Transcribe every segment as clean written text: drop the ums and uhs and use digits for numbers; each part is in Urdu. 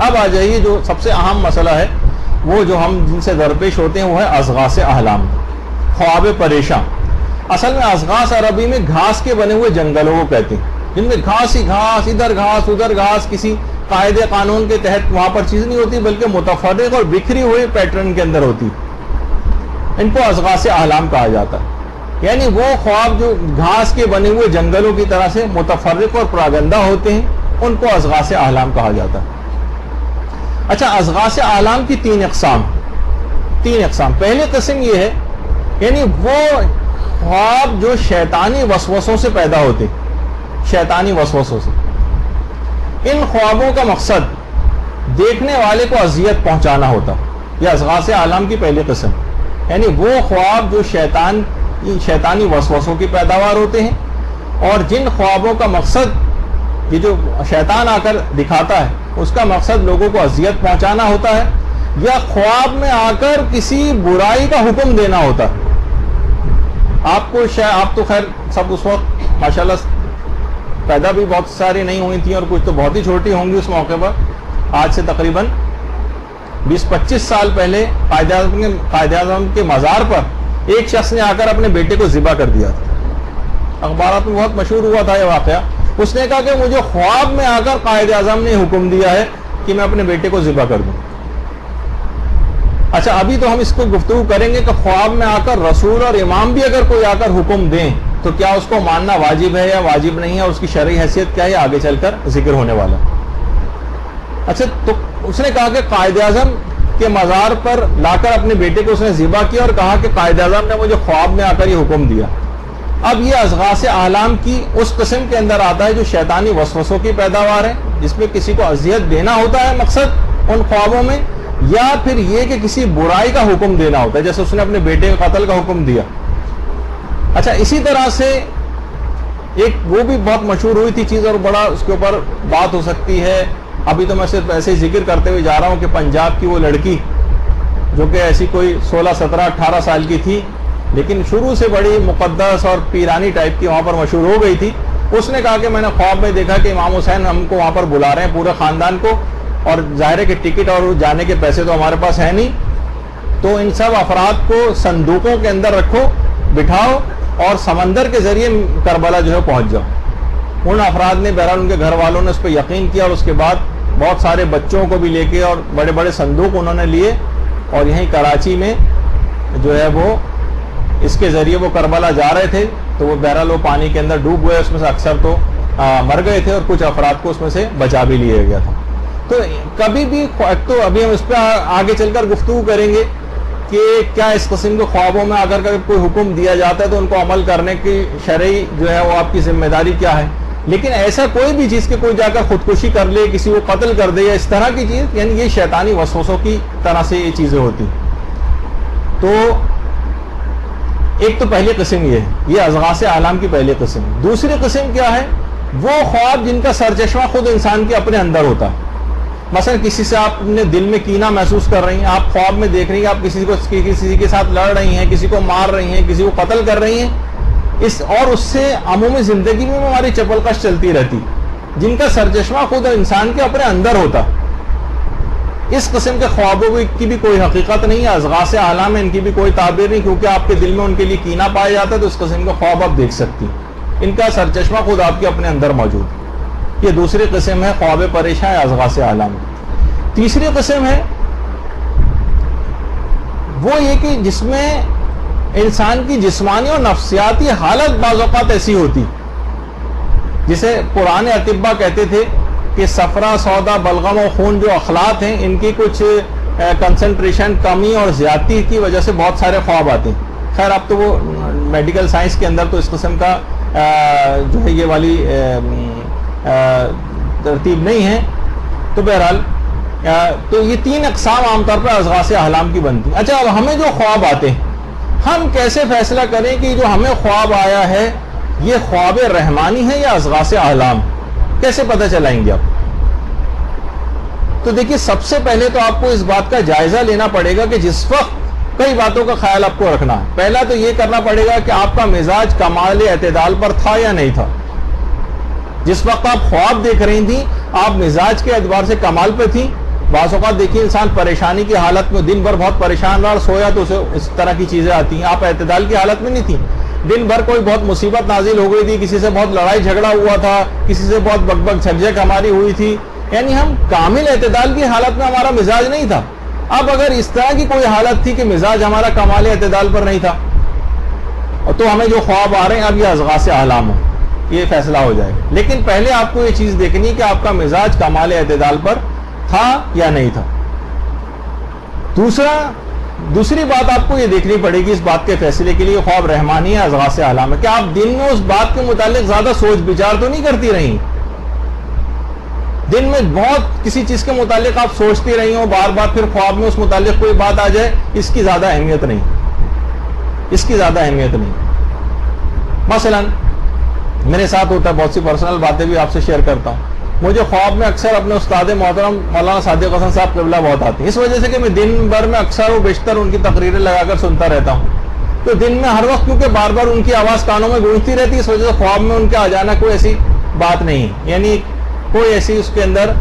اب آ جائیے جو سب سے اہم مسئلہ ہے، وہ جو ہم جن سے درپیش ہوتے ہیں، وہ ہے اضغاث احلام، خواب پریشاں۔ اصل میں اضغاث عربی میں گھاس کے بنے ہوئے جنگلوں کو کہتے ہیں، جن میں گھاس ہی گھاس، ادھر گھاس ادھر گھاس، کسی قاعدے قانون کے تحت وہاں پر چیز نہیں ہوتی، بلکہ متفرق اور بکھری ہوئے پیٹرن کے اندر ہوتی۔ ان کو اضغاث احلام کہا جاتا ہے، یعنی وہ خواب جو گھاس کے بنے ہوئے جنگلوں کی طرح سے متفرق اور پراگندہ ہوتے ہیں، ان کو اضغاث احلام کہا جاتا ہے۔ اچھا، اضغاث احلام کی تین اقسام۔ پہلی قسم یہ ہے، یعنی وہ خواب جو شیطانی وسوسوں سے پیدا ہوتے، شیطانی وسوسوں سے۔ ان خوابوں کا مقصد دیکھنے والے کو اذیت پہنچانا ہوتا، یہ اضغاث احلام کی پہلی قسم، یعنی وہ خواب جو شیطانی وسوسوں کی پیداوار ہوتے ہیں، اور جن خوابوں کا مقصد، یہ جو شیطان آ کر دکھاتا ہے، اس کا مقصد لوگوں کو اذیت پہنچانا ہوتا ہے، یا خواب میں آ کر کسی برائی کا حکم دینا ہوتا ہے۔ آپ تو خیر سب اس وقت ماشاءاللہ پیدا بھی بہت ساری نہیں ہوئی تھیں، اور کچھ تو بہت ہی چھوٹی ہوں گی اس موقع پر۔ آج سے تقریباً 20-25 سال پہلے قائد اعظم کے مزار پر ایک شخص نے آ کر اپنے بیٹے کو ذبح کر دیا تھا، اخبارات میں بہت مشہور ہوا تھا یہ واقعہ۔ اس نے کہا کہ مجھے خواب میں آ کر قائد اعظم نے حکم دیا ہے کہ میں اپنے بیٹے کو ذبح کر دوں۔ اچھا، ابھی تو ہم اس کو گفتگو کریں گے کہ خواب میں آ کر رسول اور امام بھی اگر کوئی آ کر حکم دیں تو کیا اس کو ماننا واجب ہے یا واجب نہیں ہے، اس کی شرعی حیثیت کیا ہے، آگے چل کر ذکر ہونے والا۔ اچھا، تو اس نے کہا کہ قائد اعظم کے مزار پر لا کر اپنے بیٹے کو اس نے ذبح کیا، اور کہا کہ قائد اعظم نے مجھے خواب میں آ کر یہ حکم دیا۔ اب یہ اضغاث احلام کی اس قسم کے اندر آتا ہے جو شیطانی وسوسوں کی پیداوار ہے، جس میں کسی کو اذیت دینا ہوتا ہے مقصد ان خوابوں میں، یا پھر یہ کہ کسی برائی کا حکم دینا ہوتا ہے، جیسے اس نے اپنے بیٹے کے قتل کا حکم دیا۔ اچھا، اسی طرح سے ایک وہ بھی بہت مشہور ہوئی تھی چیز، اور بڑا اس کے اوپر بات ہو سکتی ہے، ابھی تو میں صرف ایسے ہی ذکر کرتے ہوئے جا رہا ہوں کہ پنجاب کی وہ لڑکی جو کہ ایسی کوئی 16, 17, 18 سال کی تھی، لیکن شروع سے بڑی مقدس اور پیرانی ٹائپ کی وہاں پر مشہور ہو گئی تھی۔ اس نے کہا کہ میں نے خواب میں دیکھا کہ امام حسین ہم کو وہاں پر بلا رہے ہیں، پورے خاندان کو، اور ظاہر ہے کہ ٹکٹ اور جانے کے پیسے تو ہمارے پاس ہیں نہیں، تو ان سب افراد کو صندوقوں کے اندر رکھو، بٹھاؤ، اور سمندر کے ذریعے کربلا جو ہے پہنچ جاؤ۔ ان افراد نے بہرحال ان کے گھر والوں نے اس پہ یقین کیا، اور اس کے بعد بہت سارے بچوں کو بھی لے کے اور بڑے بڑے صندوق انہوں نے لیے، اور یہیں کراچی میں جو ہے وہ اس کے ذریعے وہ کربلا جا رہے تھے، تو وہ بہرحال وہ پانی کے اندر ڈوب گئے، اس میں سے اکثر تو مر گئے تھے، اور کچھ افراد کو اس میں سے بچا بھی لیا گیا تھا۔ تو کبھی بھی تو ابھی ہم اس پہ آگے چل کر گفتگو کریں گے کہ کیا اس قسم کے خوابوں میں اگر کوئی حکم دیا جاتا ہے تو ان کو عمل کرنے کی شرعی جو ہے وہ آپ کی ذمہ داری کیا ہے، لیکن ایسا کوئی بھی چیز کہ کوئی جا کر خودکشی کر لے، کسی کو قتل کر دے یا اس طرح کی چیز، یعنی یہ شیطانی وسوسوں کی طرح سے یہ چیزیں ہوتی۔ تو ایک تو پہلی قسم یہ ہے، یہ اضغاث احلام کی پہلی قسم۔ دوسری قسم کیا ہے؟ وہ خواب جن کا سرچشمہ خود انسان کے اپنے اندر ہوتا ہے۔ مثلا کسی سے آپ نے دل میں کینہ محسوس کر رہی ہیں، آپ خواب میں دیکھ رہی ہیں آپ کسی کے ساتھ لڑ رہی ہیں، کسی کو مار رہی ہیں، کسی کو قتل کر رہی ہیں، اور اس سے عمومی زندگی میں ہماری چپل قش چلتی رہتی، جن کا سرچشمہ خود انسان کے اپنے اندر ہوتا۔ اس قسم کے خوابوں کی بھی کوئی حقیقت نہیں ہے، اضغاث احلام میں ان کی بھی کوئی تعبیر نہیں، کیونکہ آپ کے دل میں ان کے لیے کینہ پایا جاتا ہے، تو اس قسم کے خواب آپ دیکھ سکتی ہیں، ان کا سرچشمہ خود آپ کے اپنے اندر موجود ہے۔ یہ دوسری قسم ہے خواب پریشاں یا اضغاث احلام۔ تیسری قسم ہے وہ یہ کہ جس میں انسان کی جسمانی اور نفسیاتی حالت بعض اوقات ایسی ہوتی، جسے پرانے اطباء کہتے تھے کہ صفرا، سودا، بلغم و خون جو اخلاط ہیں، ان کی کچھ کنسنٹریشن کمی اور زیادتی کی وجہ سے بہت سارے خواب آتے ہیں۔ خیر اب تو وہ میڈیکل سائنس کے اندر تو اس قسم کا جو ہے یہ والی ترتیب نہیں ہے، تو بہرحال تو یہ تین اقسام عام طور پر اضغاث احلام کی بنتی ہیں۔ اچھا، اب ہمیں جو خواب آتے ہیں، ہم کیسے فیصلہ کریں کہ جو ہمیں خواب آیا ہے یہ خواب رحمانی ہے یا اضغاث احلام؟ کیسے پتہ چلائیں گے آپ؟ تو دیکھیے، سب سے پہلے تو آپ کو اس بات کا جائزہ لینا پڑے گا کہ جس وقت کئی باتوں کا خیال آپ کو رکھنا ہے۔ پہلا تو یہ کرنا پڑے گا کہ آپ کا مزاج کمال اعتدال پر تھا یا نہیں تھا۔ جس وقت آپ خواب دیکھ رہی تھیں آپ مزاج کے اعتبار سے کمال پہ تھیں بعض اوقات دیکھیے انسان پریشانی کی حالت میں دن بھر بہت پریشان رہا اور سویا تو اسے اس طرح کی چیزیں آتی ہیں. آپ اعتدال کی حالت میں نہیں تھی, دن بھر کوئی بہت مصیبت نازل ہو گئی تھی, کسی سے بہت لڑائی جھگڑا ہوا تھا, کسی سے بہت بک بک جھک جھک ہماری ہوئی تھی, یعنی ہم کامل اعتدال کی حالت میں ہمارا مزاج نہیں تھا. اب اگر اس طرح کی کوئی حالت تھی کہ مزاج ہمارا کمال اعتدال پر نہیں تھا, تو ہمیں جو خواب آ رہے ہیں اب یہ اضغاث احلام ہو, یہ فیصلہ ہو جائے گا. لیکن پہلے آپ کو یہ چیز دیکھنی ہے کہ آپ کا مزاج کمال اعتدال پر تھا یا نہیں تھا. دوسری بات آپ کو یہ دیکھنی پڑے گی اس بات کے فیصلے کے لیے خواب رحمانی ہے اضغاث احلام ہے, کہ آپ دن میں اس بات کے متعلق زیادہ سوچ بچار تو نہیں کرتی رہی, دن میں بہت کسی چیز کے متعلق آپ سوچتی رہی ہوں, بار بار پھر خواب میں اس متعلق کوئی بات آ جائے, اس کی زیادہ اہمیت نہیں, اس کی زیادہ اہمیت نہیں. مثلا میرے ساتھ ہوتا ہے, بہت سی پرسنل باتیں بھی آپ سے شیئر کرتا ہوں. مجھے خواب میں اکثر اپنے استاد محترم مولانا صادق حسن صاحب قبلہ بہت آتے ہیں, اس وجہ سے کہ میں دن بھر میں اکثر و بیشتر ان کی تقریریں لگا کر سنتا رہتا ہوں. تو دن میں ہر وقت کیونکہ بار بار ان کی آواز کانوں میں گونجتی رہتی ہے, اس وجہ سے خواب میں ان کے آ جانا کوئی ایسی بات نہیں, یعنی کوئی ایسی اس کے اندر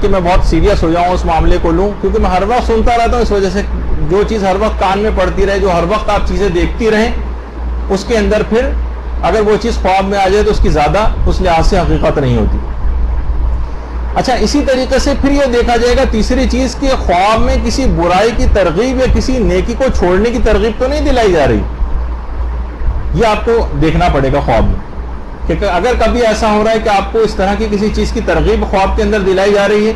کہ میں بہت سیریس ہو جاؤں اس معاملے کو لوں, کیونکہ میں ہر وقت سنتا رہتا ہوں. اس وجہ سے جو چیز ہر وقت کان میں پڑتی رہے, جو ہر وقت آپ چیزیں دیکھتی رہیں, اس کے اندر پھر اگر وہ چیز خواب میں آ جائے تو اس کی زیادہ اس لحاظ سے حقیقت نہیں ہوتی. اچھا, اسی طریقے سے پھر یہ دیکھا جائے گا تیسری چیز کہ خواب میں کسی برائی کی ترغیب یا کسی نیکی کو چھوڑنے کی ترغیب تو نہیں دلائی جا رہی, یہ آپ کو دیکھنا پڑے گا خواب میں. کہ اگر کبھی ایسا ہو رہا ہے کہ آپ کو اس طرح کی کسی چیز کی ترغیب خواب کے اندر دلائی جا رہی ہے,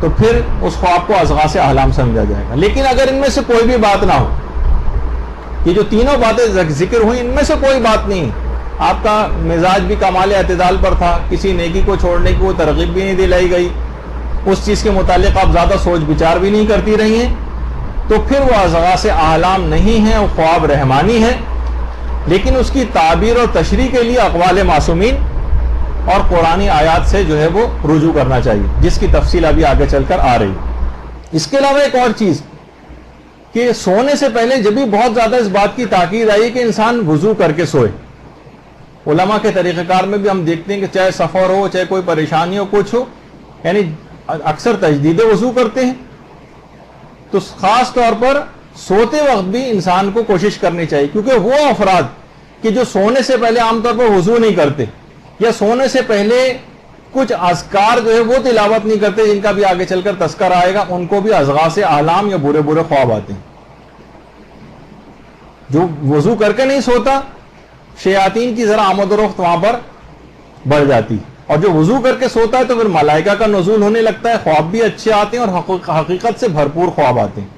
تو پھر اس خواب کو اضغاث احلام سمجھا جائے گا. لیکن اگر ان میں سے کوئی بھی بات نہ ہو, یہ جو تینوں باتیں ذکر ہوئی ان میں سے کوئی بات نہیں, آپ کا مزاج بھی کمال اعتدال پر تھا, کسی نیکی کو چھوڑنے کی وہ ترغیب بھی نہیں دلائی گئی, اس چیز کے متعلق آپ زیادہ سوچ بچار بھی نہیں کرتی رہی ہیں, تو پھر وہ اضغاث احلام نہیں ہے, وہ خواب رحمانی ہے. لیکن اس کی تعبیر اور تشریح کے لیے اقوال معصومین اور قرآنی آیات سے جو ہے وہ رجوع کرنا چاہیے, جس کی تفصیل ابھی آگے چل کر آ رہی. اس کے علاوہ ایک اور چیز کہ سونے سے پہلے جب بھی بہت زیادہ اس بات کی تاکید آئی کہ انسان وضو کر کے سوئے. علماء کے طریقہ کار میں بھی ہم دیکھتے ہیں کہ چاہے سفر ہو, چاہے کوئی پریشانی ہو, کچھ ہو, یعنی اکثر تجدید وضو کرتے ہیں. تو خاص طور پر سوتے وقت بھی انسان کو کوشش کرنی چاہیے, کیونکہ وہ افراد کہ جو سونے سے پہلے عام طور پر وضو نہیں کرتے یا سونے سے پہلے کچھ اذکار جو ہے وہ تلاوت نہیں کرتے, جن کا بھی آگے چل کر تذکر آئے گا, ان کو بھی اضغاث احلام یا برے برے خواب آتے ہیں. جو وضو کر کے نہیں سوتا, شیاطین کی ذرا آمد و رفت وہاں پر بڑھ جاتی, اور جو وضو کر کے سوتا ہے تو پھر ملائکہ کا نزول ہونے لگتا ہے, خواب بھی اچھے آتے ہیں اور حقیقت سے بھرپور خواب آتے ہیں.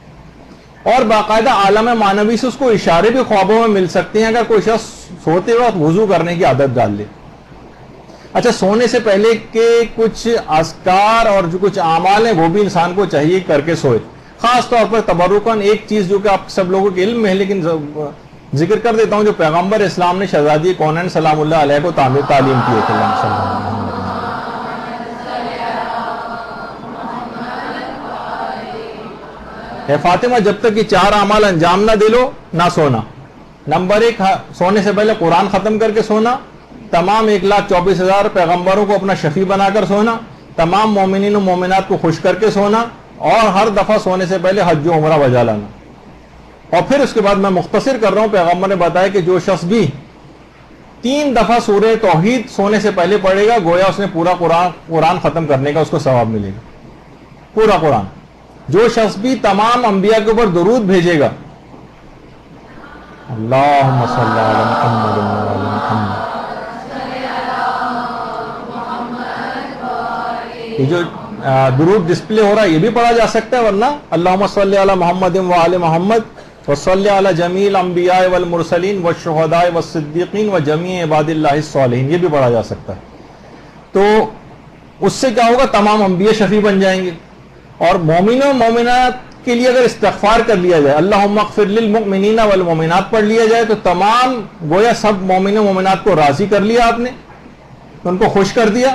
اور باقاعدہ عالم معنوی سے اس کو اشارے بھی خوابوں میں مل سکتے ہیں اگر کوئی شخص سوتے وقت وضو کرنے کی عادت ڈال لے. اچھا, سونے سے پہلے کے کچھ اذکار اور جو کچھ اعمال ہیں وہ بھی انسان کو چاہیے کر کے سوئے. خاص طور پر تبرکاً ایک چیز جو کہ آپ سب لوگوں کے علم میں ہے لیکن ذکر کر دیتا ہوں, جو پیغمبر اسلام نے شہزادی کونین سلام اللہ علیہ کو تعلیم کی ہے. فاطمہ, جب تک یہ 4 اعمال انجام نہ دلو نہ سونا. نمبر 1, سونے سے پہلے قرآن ختم کر کے سونا, تمام 1,24,000 پیغمبروں کو اپنا شفیع بنا کر سونا, تمام مومنین و مومنات کو خوش کر کے سونا, اور ہر دفعہ سونے سے پہلے حج و عمرہ بجا لانا. اور پھر اس کے بعد میں مختصر کر رہا ہوں, پیغمبر نے بتایا کہ جو شخص بھی 3 دفعہ سورہ توحید سونے سے پہلے پڑھے گا, گویا اس نے پورا قرآن ختم کرنے کا اس کو ثواب ملے گا, پورا قرآن. جو شخص بھی تمام انبیاء کے اوپر درود بھیجے گا, اللہم صلی علی محمد وعلی محمد, یہ جو درود ڈسپلے ہو رہا ہے یہ بھی پڑھا جا سکتا ہے, ورنہ اللہم صلی علی محمد وعلی محمد وصلی علی جمیع الانبیاء والمرسلین والشہداء والصدیقین وجمیع عباد اللہ الصالحین, یہ بھی پڑھا جا سکتا ہے. تو اس سے کیا ہوگا, تمام انبیاء شفیع بن جائیں گے. اور مومنوں مومنات کے لیے اگر استغفار کر لیا جائے, اللہم اغفر للمؤمنین والمؤمنات پڑھ لیا جائے, تو تمام گویا سب مومنوں مومنات کو راضی کر لیا آپ نے, ان کو خوش کر دیا.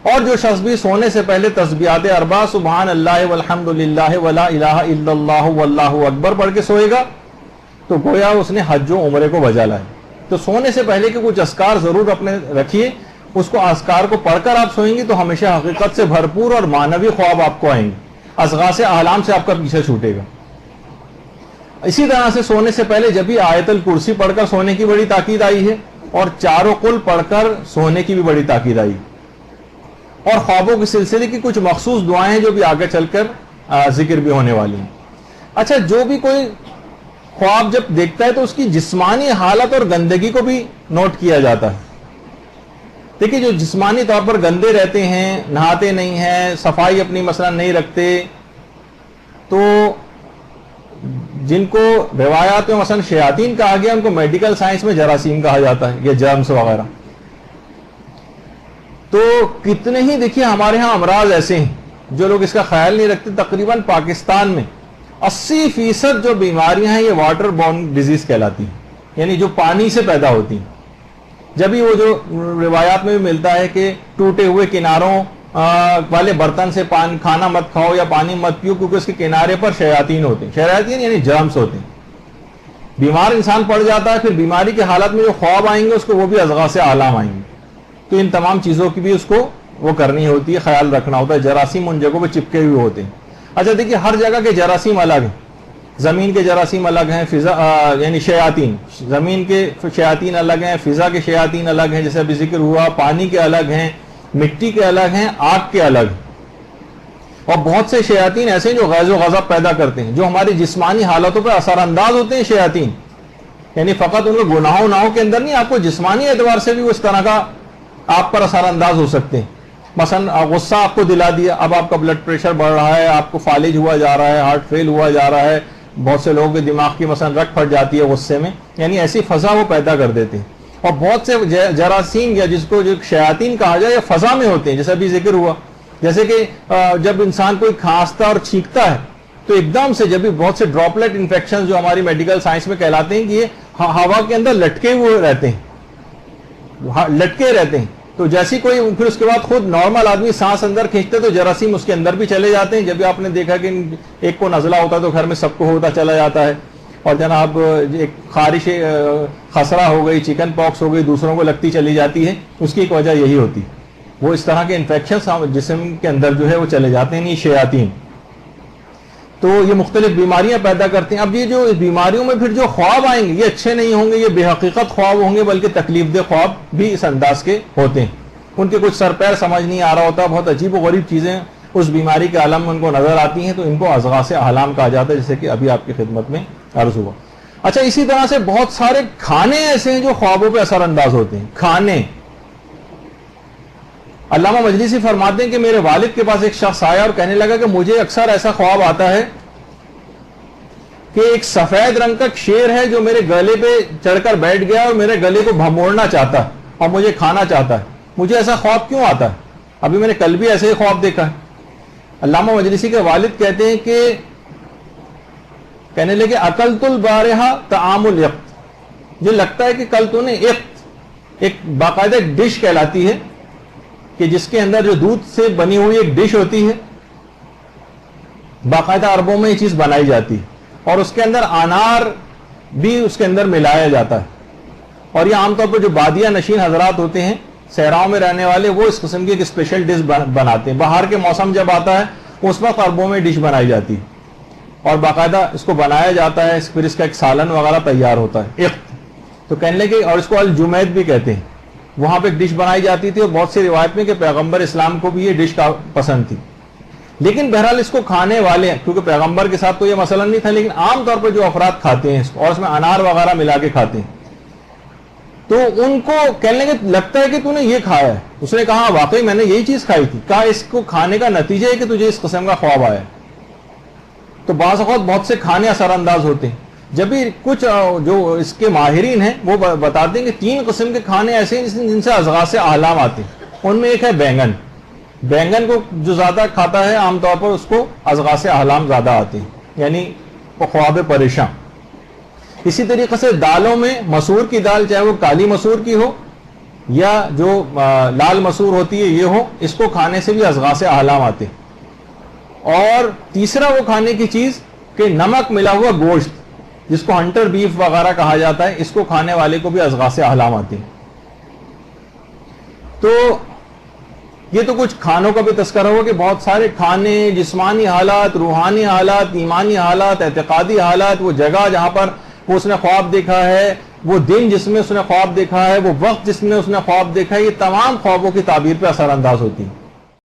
اور جو شخص بھی سونے سے پہلے تسبیحات 4 سبحان اللہ والحمد للہ ولا الہ الا اللہ واللہ اکبر پڑھ کے سوئے گا, تو گویا اس نے حج و عمرے کو بجا لائے. تو سونے سے پہلے کے کچھ اذکار ضرور اپنے رکھیے. اس کو اذکار کو پڑھ کر آپ سوئیں گی تو ہمیشہ حقیقت سے بھرپور اور معنوی خواب آپ کو آئیں گے، اضغاث احلام سے آپ کا پیچھے چھوٹے گا۔ اسی طرح سے سونے سے پہلے جب بھی آیت الکرسی پڑھ کر سونے کی بڑی تاکید آئی ہے، اور چاروں قل پڑھ کر سونے کی بھی بڑی تاکید آئی، اور خوابوں کے سلسلے کی کچھ مخصوص دعائیں ہیں جو بھی آگے چل کر ذکر بھی ہونے والی ہیں۔ اچھا، جو بھی کوئی خواب جب دیکھتا ہے تو اس کی جسمانی حالت اور گندگی کو بھی نوٹ کیا جاتا ہے۔ دیکھیے، جو جسمانی طور پر گندے رہتے ہیں، نہاتے نہیں ہیں، صفائی اپنی مثلا نہیں رکھتے، تو جن کو روایات میں مثلا شیاطین کہا گیا، ان کو میڈیکل سائنس میں جراثیم کہا جاتا ہے، یا جرمز وغیرہ۔ تو کتنے ہی دیکھیے ہمارے ہاں امراض ایسے ہیں جو لوگ اس کا خیال نہیں رکھتے۔ تقریباً پاکستان میں 80% جو بیماریاں ہیں یہ واٹر بورن ڈیزیز کہلاتی ہیں، یعنی جو پانی سے پیدا ہوتی ہیں۔ جب ہی وہ جو روایات میں بھی ملتا ہے کہ ٹوٹے ہوئے کناروں والے برتن سے کھانا مت کھاؤ یا پانی مت پیو، کیونکہ اس کے کنارے پر شیاطین ہوتے ہیں۔ شیاطین یعنی جرمز ہوتے ہیں۔ بیمار انسان پڑ جاتا ہے، پھر بیماری کی حالت میں جو خواب آئیں گے اس کو وہ بھی اضغاث احلام آئیں گے۔ تو ان تمام چیزوں کی بھی اس کو وہ کرنی ہوتی ہے، خیال رکھنا ہوتا ہے۔ جراثیم ان جگہوں پہ چپکے ہوئے ہوتے ہیں۔ اچھا دیکھیے، ہر جگہ کے جراثیم الگ ہیں۔ زمین کے جراثیم الگ ہیں، فضا یعنی شیاطین، زمین کے شیاطین الگ ہیں، فضا کے شیاطین الگ ہیں، جیسے ابھی ذکر ہوا، پانی کے الگ ہیں، مٹی کے الگ ہیں، آگ کے الگ ہیں۔ اور بہت سے شیاطین ایسے ہیں جو غیظ و غضب پیدا کرتے ہیں، جو ہماری جسمانی حالتوں پر اثر انداز ہوتے ہیں۔ شیاطین یعنی فقط ان کو گناہوں کے اندر نہیں، آپ کو جسمانی اعتبار سے بھی وہ اس طرح کا آپ پر اثر انداز ہو سکتے ہیں۔ مثلا غصہ آپ کو دلا دیا، اب آپ کا بلڈ پریشر بڑھ رہا ہے، آپ کو فالج ہوا جا رہا ہے، ہارٹ فیل ہوا جا رہا ہے، بہت سے لوگوں کے دماغ کی مثلا رگ پھٹ جاتی ہے غصے میں، یعنی ایسی فضا وہ پیدا کر دیتے ہیں۔ اور بہت سے جراثیم یا جس کو جو شیاطین کہا جائے، یا فضا میں ہوتے ہیں، جیسا بھی ذکر ہوا، جیسے کہ جب انسان کوئی کھانستا اور چھینکتا ہے تو ایک دم سے جب بھی بہت سے ڈراپلیٹ انفیکشن جو ہماری میڈیکل سائنس میں کہلاتے ہیں کہ یہ ہوا کے اندر لٹکے ہوئے رہتے ہیں، لٹکے رہتے ہیں، تو جیسی کوئی پھر اس کے بعد خود نارمل آدمی سانس اندر کھینچتے تو جراثیم اس کے اندر بھی چلے جاتے ہیں۔ جب بھی آپ نے دیکھا کہ ایک کو نزلہ ہوتا ہے تو گھر میں سب کو ہوتا چلا جاتا ہے، اور جناب ایک خارش خسرہ ہو گئی، چکن پاکس ہو گئی، دوسروں کو لگتی چلی جاتی ہے، اس کی ایک وجہ یہی ہوتی ہے، وہ اس طرح کے انفیکشنز جسم کے اندر جو ہے وہ چلے جاتے ہیں، یہ شیاطین۔ تو یہ مختلف بیماریاں پیدا کرتے ہیں۔ اب یہ جو بیماریوں میں پھر جو خواب آئیں گے یہ اچھے نہیں ہوں گے، یہ بے حقیقت خواب ہوں گے، بلکہ تکلیف دہ خواب بھی اس انداز کے ہوتے ہیں۔ ان کے کچھ سر پیر سمجھ نہیں آ رہا ہوتا، بہت عجیب و غریب چیزیں اس بیماری کے عالم میں ان کو نظر آتی ہیں، تو ان کو اضغاث احلام کہا جاتا ہے، جیسے کہ ابھی آپ کی خدمت میں عرض ہوا۔ اچھا، اسی طرح سے بہت سارے کھانے ایسے ہیں جو خوابوں پہ اثر انداز ہوتے ہیں۔ کھانے، علامہ مجلسی فرماتے ہیں کہ میرے والد کے پاس ایک شخص آیا اور کہنے لگا کہ مجھے اکثر ایسا خواب آتا ہے کہ ایک سفید رنگ کا شیر ہے جو میرے گلے پہ چڑھ کر بیٹھ گیا اور میرے گلے کو بھموڑنا چاہتا ہے اور مجھے کھانا چاہتا ہے۔ مجھے ایسا خواب کیوں آتا ہے؟ ابھی میں نے کل بھی ایسے ہی خواب دیکھا ہے۔ علامہ مجلسی کے والد کہتے ہیں کہ کہنے لگے اکلت البارحہ طعام الیقط، مجھے لگتا ہے کہ کل تو نے ایک باقاعدہ ڈش کہلاتی ہے کہ جس کے اندر جو دودھ سے بنی ہوئی ایک ڈش ہوتی ہے، باقاعدہ عربوں میں یہ چیز بنائی جاتی ہے، اور اس کے اندر انار بھی اس کے اندر ملایا جاتا ہے۔ اور یہ عام طور پر جو بادیہ نشین حضرات ہوتے ہیں، صحراؤں میں رہنے والے، وہ اس قسم کی ایک اسپیشل ڈش بناتے ہیں۔ باہر کے موسم جب آتا ہے اس وقت عربوں میں ڈش بنائی جاتی ہے اور باقاعدہ اس کو بنایا جاتا ہے، پھر اس کا ایک سالن وغیرہ تیار ہوتا ہے۔ تو کہنے لگے، اور اس کو الجمید بھی کہتے ہیں، وہاں پہ ایک ڈش بنائی جاتی تھی، اور بہت سی روایت میں کہ پیغمبر اسلام کو بھی یہ ڈش کا پسند تھی۔ لیکن بہرحال اس کو کھانے والے ہیں، کیونکہ پیغمبر کے ساتھ تو یہ مسئلہ نہیں تھا، لیکن عام طور پر جو افراد کھاتے ہیں اس کو، اور اس میں انار وغیرہ ملا کے کھاتے ہیں، تو ان کو کہنے لگے لگتا ہے کہ تو نے یہ کھایا ہے۔ اس نے کہا واقعی میں نے یہی چیز کھائی تھی۔ کہا اس کو کھانے کا نتیجہ ہے کہ تجھے اس قسم کا خواب آیا ہے۔ تو بعض اوقات بہت سے کھانے اثر انداز ہوتے ہیں۔ جب بھی کچھ جو اس کے ماہرین ہیں وہ بتاتے ہیں کہ 3 قسم کے کھانے ایسے ہیں جن سے اضغاث احلام آتے ہیں۔ ان میں ایک ہے بینگن۔ بینگن کو جو زیادہ کھاتا ہے عام طور پر اس کو اضغاث احلام زیادہ آتے ہیں، یعنی وہ خواب پریشان۔ اسی طریقے سے دالوں میں مسور کی دال، چاہے وہ کالی مسور کی ہو یا جو لال مسور ہوتی ہے یہ ہو، اس کو کھانے سے بھی اضغاث احلام آتے ہیں۔ اور تیسرا وہ کھانے کی چیز کہ نمک ملا ہوا گوشت، جس کو ہنٹر بیف وغیرہ کہا جاتا ہے، اس کو کھانے والے کو بھی اضغاث احلام آتے ہیں۔ تو یہ تو کچھ کھانوں کا بھی تذکرہ ہوا کہ بہت سارے کھانے، جسمانی حالات، روحانی حالات، ایمانی حالات، اعتقادی حالات، وہ جگہ جہاں پر وہ اس نے خواب دیکھا ہے، وہ دن جس میں اس نے خواب دیکھا ہے، وہ وقت جس میں اس نے خواب دیکھا ہے، یہ تمام خوابوں کی تعبیر پہ اثر انداز ہوتی ہیں.